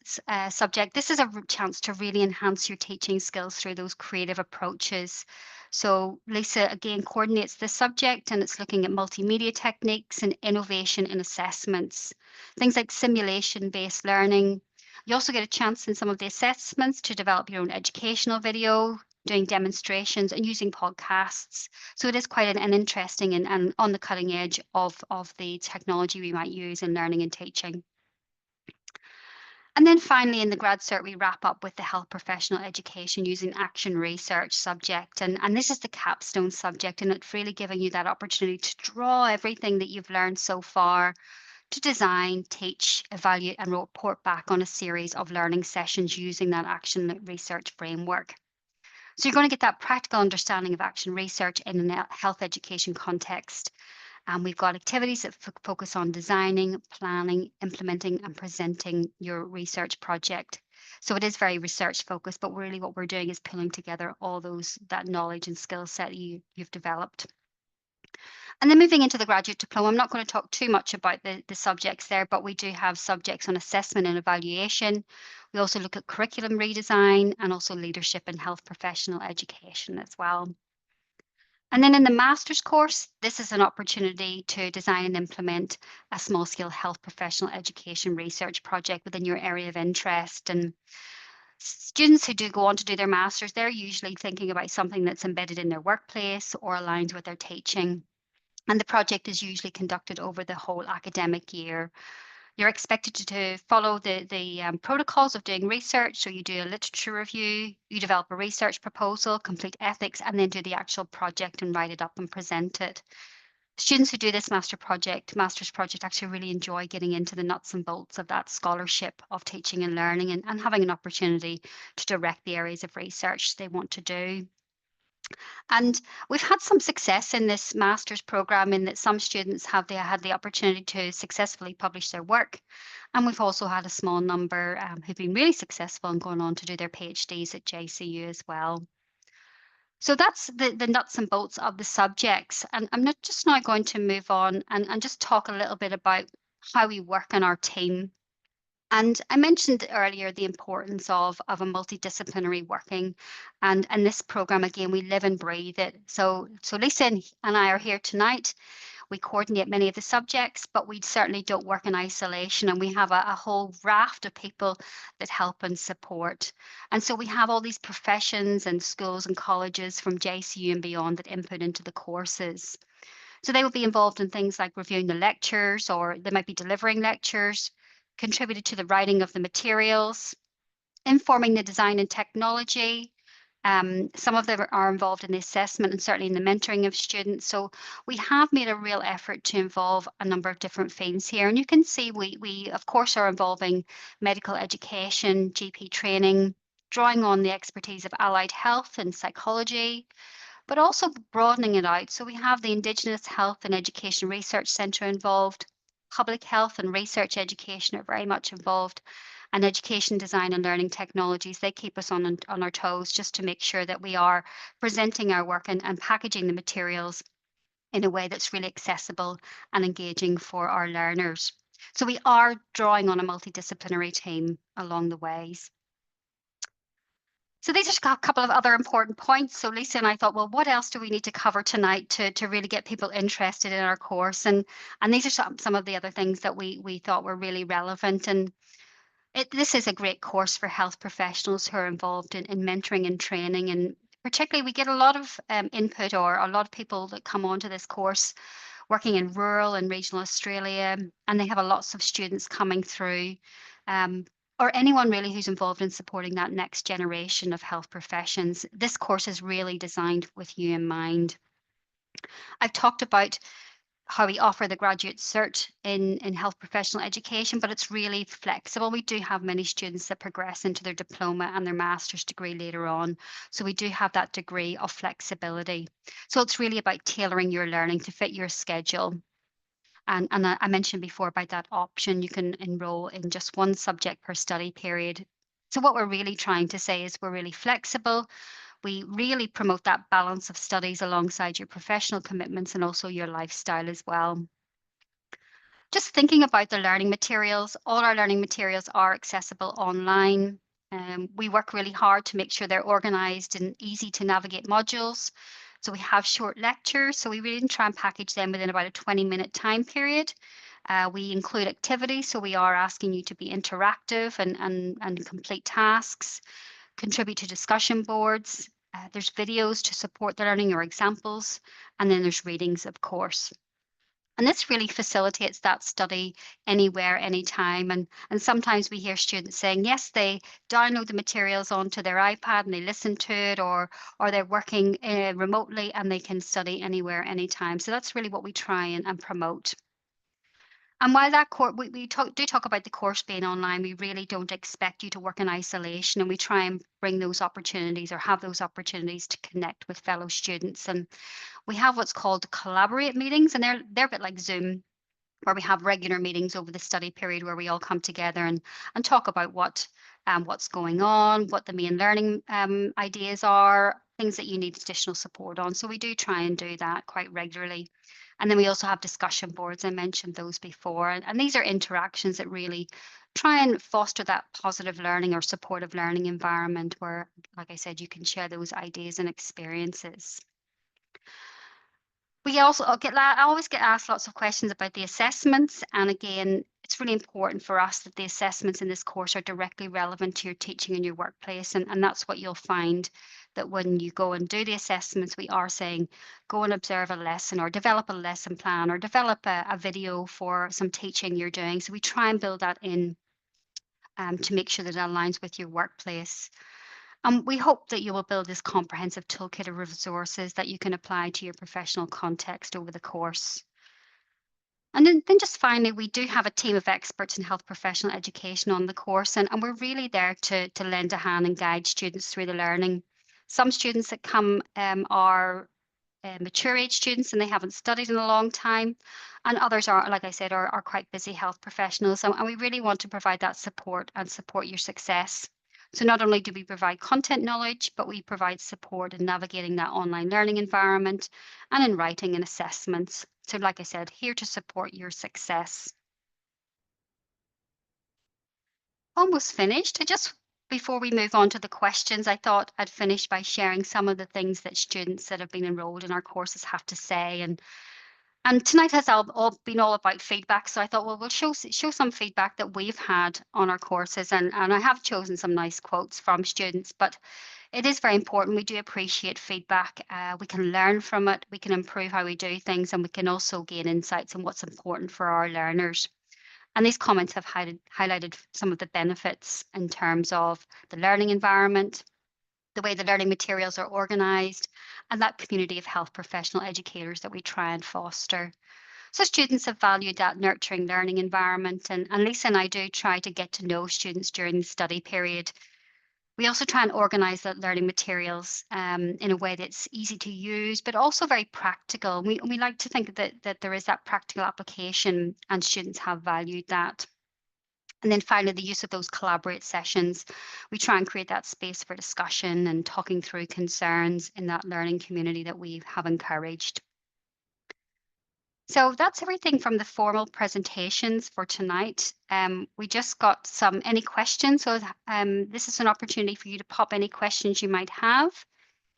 subject. This is a chance to really enhance your teaching skills through those creative approaches. So Lisa again coordinates this subject and it's looking at multimedia techniques and innovation in assessments. Things like simulation-based learning. You also get a chance in some of the assessments to develop your own educational video, doing demonstrations and using podcasts. So it is quite an interesting and on the cutting edge of the technology we might use in learning and teaching. And then finally, in the grad cert, we wrap up with the health professional education using action research subject. And this is the capstone subject, and it's really giving you that opportunity to draw everything that you've learned so far to design, teach, evaluate, and report back on a series of learning sessions using that action research framework. So you're going to get that practical understanding of action research in a health education context. And we've got activities that focus on designing, planning, implementing, and presenting your research project. So it is very research focused, but really what we're doing is pulling together all that knowledge and skill set you've developed. And then moving into the graduate diploma, I'm not going to talk too much about the subjects there, but we do have subjects on assessment and evaluation. We also look at curriculum redesign and also leadership and health professional education as well. And then in the master's course, this is an opportunity to design and implement a small scale health professional education research project within your area of interest. And students who do go on to do their master's, they're usually thinking about something that's embedded in their workplace or aligns with their teaching. And the project is usually conducted over the whole academic year. You're expected to follow the protocols of doing research. So you do a literature review, you develop a research proposal, complete ethics, and then do the actual project and write it up and present it. Students who do this master's project actually really enjoy getting into the nuts and bolts of that scholarship of teaching and learning and having an opportunity to direct the areas of research they want to do. And we've had some success in this master's program in that some students have had the opportunity to successfully publish their work. And we've also had a small number who've been really successful and gone on to do their PhDs at JCU as well. So that's the nuts and bolts of the subjects. And I'm not just now going to move on and just talk a little bit about how we work in our team. And I mentioned earlier the importance of a multidisciplinary working, and this program again we live and breathe it. So Lisa and I are here tonight. We coordinate many of the subjects, but we certainly don't work in isolation. And we have a whole raft of people that help and support. And so we have all these professions and schools and colleges from JCU and beyond that input into the courses. So they will be involved in things like reviewing the lectures, or they might be delivering lectures, contributed to the writing of the materials, informing the design and technology. Some of them are involved in the assessment and certainly in the mentoring of students. So we have made a real effort to involve a number of different fields here. And you can see we of course are involving medical education, GP training, drawing on the expertise of allied health and psychology, but also broadening it out. So we have the Indigenous Health and Education Research Centre involved. Public health and research education are very much involved, and education design and learning technologies. They keep us on our toes just to make sure that we are presenting our work and packaging the materials in a way that's really accessible and engaging for our learners. So we are drawing on a multidisciplinary team along the ways. So these are a couple of other important points. So Lisa and I thought, well, what else do we need to cover tonight to really get people interested in our course? And these are some of the other things that we thought were really relevant. And this is a great course for health professionals who are involved in mentoring and training. And particularly, we get a lot of input, or a lot of people that come onto this course working in rural and regional Australia, and they have a lots of students coming through, um, or anyone really who's involved in supporting that next generation of health professions. This course is really designed with you in mind. I've talked about how we offer the graduate cert in health professional education, but it's really flexible. We do have many students that progress into their diploma and their master's degree later on. So we do have that degree of flexibility. So it's really about tailoring your learning to fit your schedule. And I mentioned before about that option. You can enroll in just one subject per study period. So what we're really trying to say is we're really flexible. We really promote that balance of studies alongside your professional commitments and also your lifestyle as well. Just thinking about the learning materials, all our learning materials are accessible online. We work really hard to make sure they're organized and easy to navigate modules. So we have short lectures, so we really try and package them within about a 20-minute time period. We include activities, so we are asking you to be interactive and complete tasks, contribute to discussion boards. There's videos to support the learning or examples, and then there's readings, of course. And this really facilitates that study anywhere, anytime. And sometimes we hear students saying, yes, they download the materials onto their iPad and they listen to it, or they're working remotely and they can study anywhere, anytime. So that's really what we try and promote. And while that course, do talk about the course being online, we really don't expect you to work in isolation, and we try and bring those opportunities, or have those opportunities, to connect with fellow students. And we have what's called collaborate meetings, and they're a bit like Zoom, where we have regular meetings over the study period where we all come together and talk about what's going on, what the main learning ideas are, things that you need additional support on. So we do try and do that quite regularly. And then we also have discussion boards. I mentioned those before. And these are interactions that really try and foster that positive learning or supportive learning environment where, like I said, you can share those ideas and experiences. We also I always get asked lots of questions about the assessments, and again, it's really important for us that the assessments in this course are directly relevant to your teaching in your workplace, and that's what you'll find, that when you go and do the assessments, we are saying go and observe a lesson, or develop a lesson plan, or develop a video for some teaching you're doing. So we try and build that in to make sure that it aligns with your workplace. We hope that you will build this comprehensive toolkit of resources that you can apply to your professional context over the course. And then just finally, we do have a team of experts in health professional education on the course, and we're really there to lend a hand and guide students through the learning. Some students that come are mature age students and they haven't studied in a long time, and others are, like I said, are quite busy health professionals, and we really want to provide that support and support your success. So not only do we provide content knowledge, but we provide support in navigating that online learning environment and in writing and assessments. So like I said, here to support your success. Almost finished. Before we move on to the questions, I thought I'd finish by sharing some of the things that students that have been enrolled in our courses have to say. And And tonight has all been all about feedback. So I thought, well, we'll show some feedback that we've had on our courses, and I have chosen some nice quotes from students. But it is very important. We do appreciate feedback. We can learn from it. We can improve how we do things, and we can also gain insights on what's important for our learners. And these comments have highlighted some of the benefits in terms of the learning environment, the way the learning materials are organised, and that community of health professional educators that we try and foster. So students have valued that nurturing learning environment, and Lisa and I do try to get to know students during the study period. We also try and organise the learning materials in a way that's easy to use, but also very practical. We like to think that there is that practical application, and students have valued that. And then finally, the use of those collaborate sessions. We try and create that space for discussion and talking through concerns in that learning community that we have encouraged. So that's everything from the formal presentations for tonight. We just got any questions. So this is an opportunity for you to pop any questions you might have,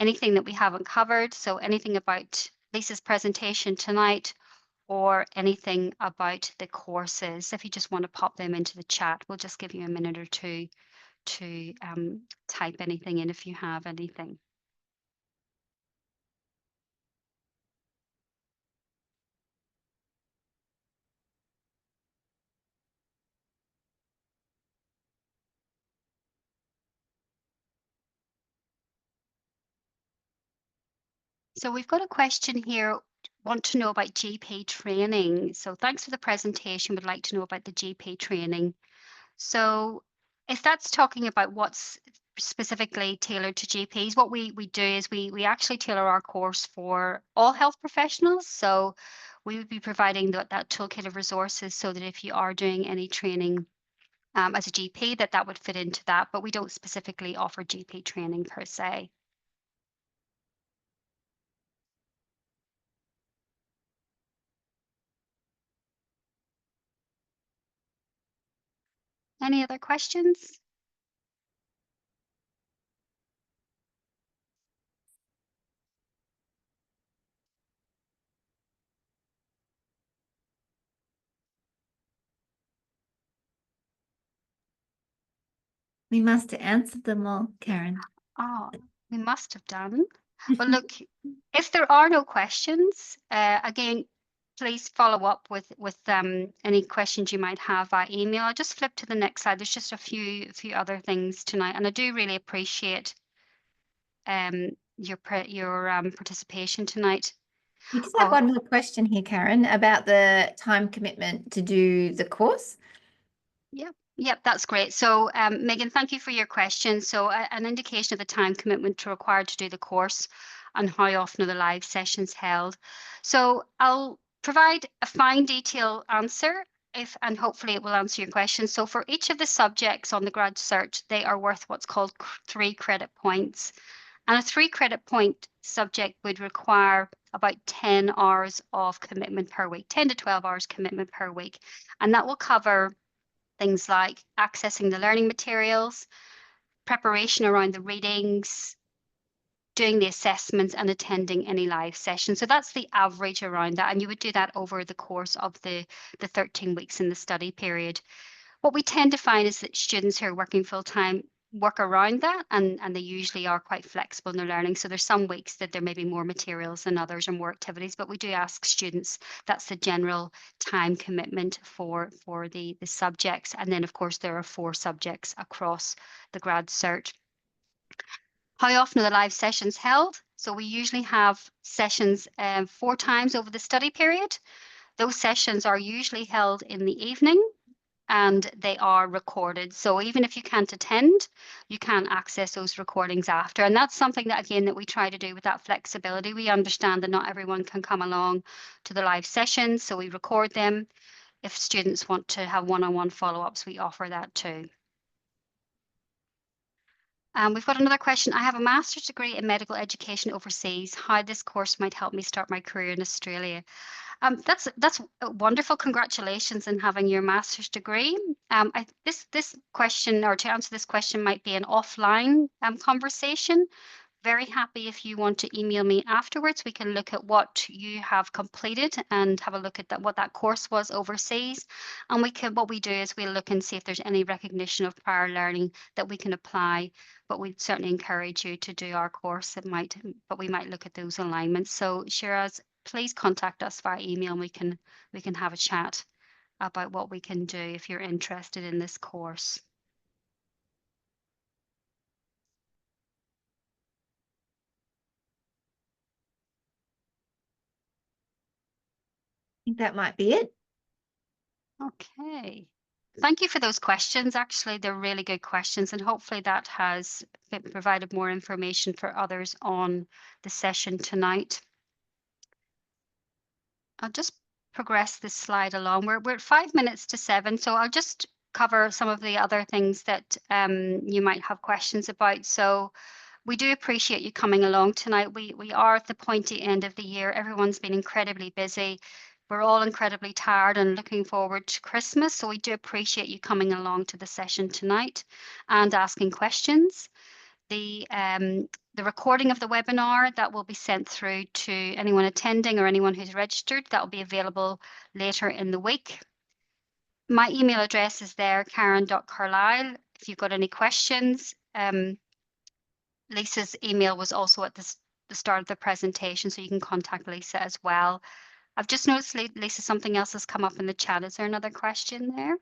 anything that we haven't covered. So anything about Lisa's presentation tonight, or anything about the courses. If you just want to pop them into the chat, we'll just give you a minute or two to type anything in if you have anything. So we've got a question here. Want to know about GP training. So thanks for the presentation. Would like to know about the GP training. So if that's talking about what's specifically tailored to GPs, what we do is we actually tailor our course for all health professionals. So we would be providing that toolkit of resources so that if you are doing any training as a GP, that would fit into that. But we don't specifically offer GP training per se. Any other questions? We must have answered them all, Karen. Oh, we must have done. Well, look, if there are no questions, again, please follow up with any questions you might have by email. I'll just flip to the next slide. There's just a few other things tonight, and I do really appreciate your participation tonight. We just have Oh, one more question here, Karen, about the time commitment to do the course. Yep, that's great. So, Megan, thank you for your question. So, an indication of the time commitment required to do the course and how often are the live sessions held. So, I'll provide a fine detail answer and hopefully it will answer your question. So, for each of the subjects on the grad cert, they are worth what's called 3 credit points. And a 3 credit point subject would require about 10 hours of commitment per week, 10 to 12 hours commitment per week. And that will cover things like accessing the learning materials, preparation around the readings, doing the assessments, and attending any live sessions. So that's the average around that. And you would do that over the course of the 13 weeks in the study period. What we tend to find is that students who are working full time work around that, and they usually are quite flexible in their learning. So there's some weeks that there may be more materials than others or more activities, but we do ask students, that's the general time commitment for the subjects. And then of course there are 4 subjects across the grad cert. How often are the live sessions held? So we usually have sessions 4 times over the study period. Those sessions are usually held in the evening, and they are recorded. So even if you can't attend, you can access those recordings after. And that's something that, again, that we try to do with that flexibility. We understand that not everyone can come along to the live sessions, so we record them. If students want to have one-on-one follow-ups, we offer that too. We've got another question. I have a master's degree in medical education overseas. How this course might help me start my career in Australia? That's wonderful. Congratulations on having your master's degree. This question, or to answer this question, might be an offline conversation. very happy if you want to email me afterwards. We can look at what you have completed and have a look at what that course was overseas. And what we do is we'll look and see if there's any recognition of prior learning that we can apply. But we'd certainly encourage you to do our course. But we might look at those alignments. So Shiraz, please contact us via email and we can have a chat about what we can do if you're interested in this course. I think that might be it. Okay. Thank you for those questions. Actually, they're really good questions, and hopefully that has provided more information for others on the session tonight. I'll just progress this slide along. We're at 5 minutes to 7, so I'll just cover some of the other things that you might have questions about. So we do appreciate you coming along tonight. We are at the pointy end of the year. Everyone's been incredibly busy. We're all incredibly tired and looking forward to Christmas. So we do appreciate you coming along to the session tonight and asking questions. The recording of the webinar that will be sent through to anyone attending or anyone who's registered, that will be available later in the week. My email address is there, karen.carlisle. If you've got any questions, Lisa's email was also at the start of the presentation, so you can contact Lisa as well. I've just noticed, Lisa, something else has come up in the chat. Is there another question there?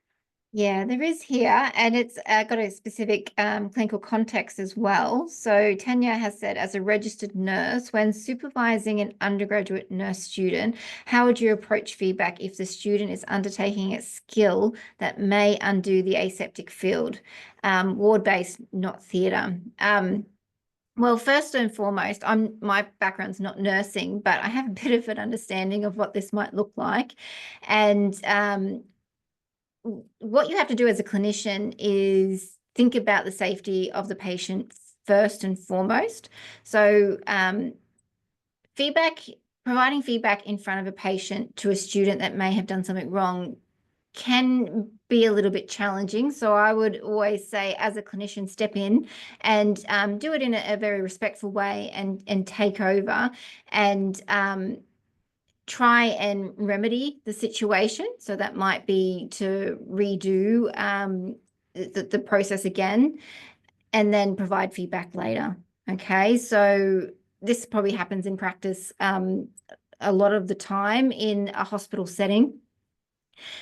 Yeah, there is here, and it's got a specific clinical context as well. So Tanya has said, as a registered nurse, when supervising an undergraduate nurse student, how would you approach feedback if the student is undertaking a skill that may undo the aseptic field, ward-based, not theatre? Well, first and foremost, my background's not nursing, but I have a bit of an understanding of what this might look like. And what you have to do as a clinician is think about the safety of the patient first and foremost. So providing feedback in front of a patient to a student that may have done something wrong can be a little bit challenging. So I would always say, as a clinician, step in and do it in a very respectful way and take over and try and remedy the situation. So that might be to redo the process again and then provide feedback later. Okay, so this probably happens in practice a lot of the time in a hospital setting.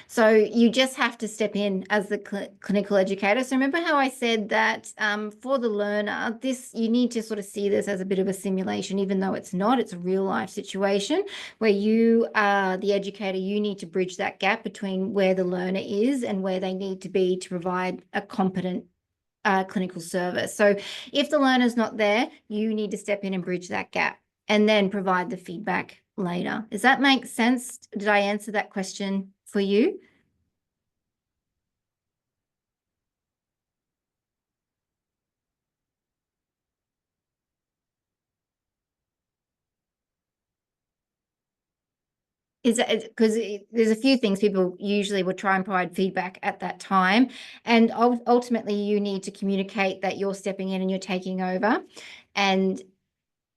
So you just have to step in as the clinical educator. So remember how I said that for the learner, you need to sort of see this as a bit of a simulation, even though it's not. It's a real life situation where you are the educator. You need to bridge that gap between where the learner is and where they need to be to provide a competent clinical service. So if the learner's not there, you need to step in and bridge that gap and then provide the feedback later. Does that make sense? Did I answer that question for you? Is it because there's a few things people usually would try and provide feedback at that time, and ultimately you need to communicate that you're stepping in and you're taking over, and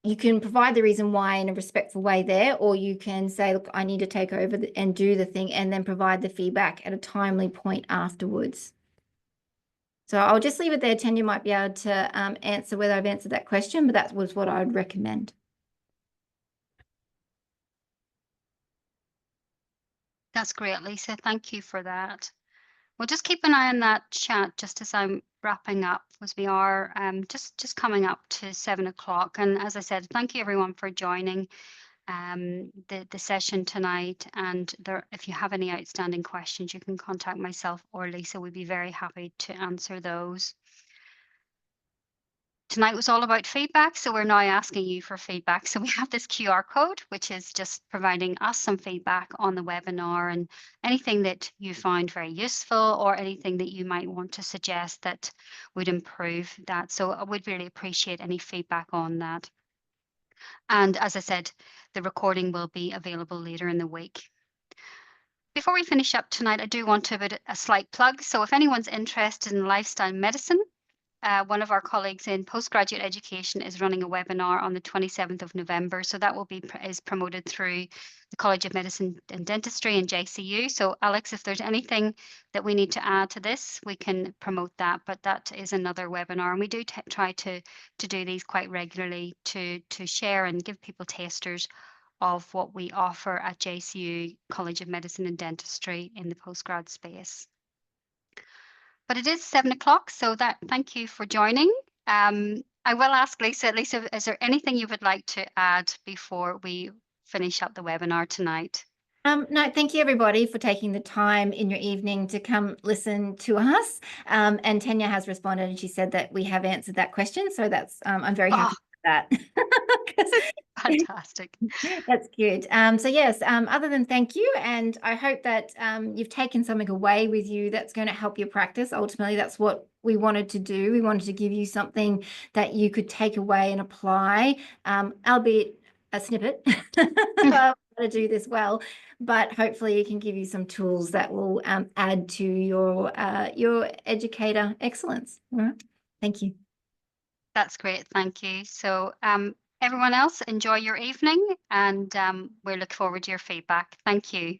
you can provide the reason why in a respectful way there, or you can say, look, I need to take over and do the thing, and then provide the feedback at a timely point afterwards. So I'll just leave it there. Tanya might be able to answer whether I've answered that question, but that was what I would recommend. That's great, Lisa. Thank you for that. Well, just keep an eye on that chat just as I'm wrapping up, as we are just coming up to 7 o'clock. And as I said, thank you everyone for joining the session tonight. And if you have any outstanding questions, you can contact myself or Lisa. We'd be very happy to answer those. Tonight was all about feedback, so we're now asking you for feedback. So we have this QR code, which is just providing us some feedback on the webinar and anything that you found very useful or anything that you might want to suggest that would improve that. So I would really appreciate any feedback on that. And as I said, the recording will be available later in the week. Before we finish up tonight, I do want to put a slight plug. So if anyone's interested in lifestyle medicine, one of our colleagues in postgraduate education is running a webinar on the 27th of November. So that will be is promoted through the College of Medicine and Dentistry and JCU. So Alex, if there's anything that we need to add to this, we can promote that. But that is another webinar, and we do try to do these quite regularly to share and give people tasters of what we offer at JCU College of Medicine and Dentistry in the postgrad space. But it is 7 o'clock, so that thank you for joining. I will ask Lisa. Lisa, is there anything you would like to add before we finish up the webinar tonight? No, thank you everybody for taking the time in your evening to come listen to us. And Tanya has responded and she said that we have answered that question. So that's, I'm very happy with that. Fantastic. That's good. So yes, other than thank you, and I hope that you've taken something away with you that's going to help your practice. Ultimately, that's what we wanted to do. We wanted to give you something that you could take away and apply, albeit a snippet. To do this well, but hopefully it can give you some tools that will add to your educator excellence. All right. Thank you. That's great. Thank you. So everyone else, enjoy your evening, and we look forward to your feedback. Thank you.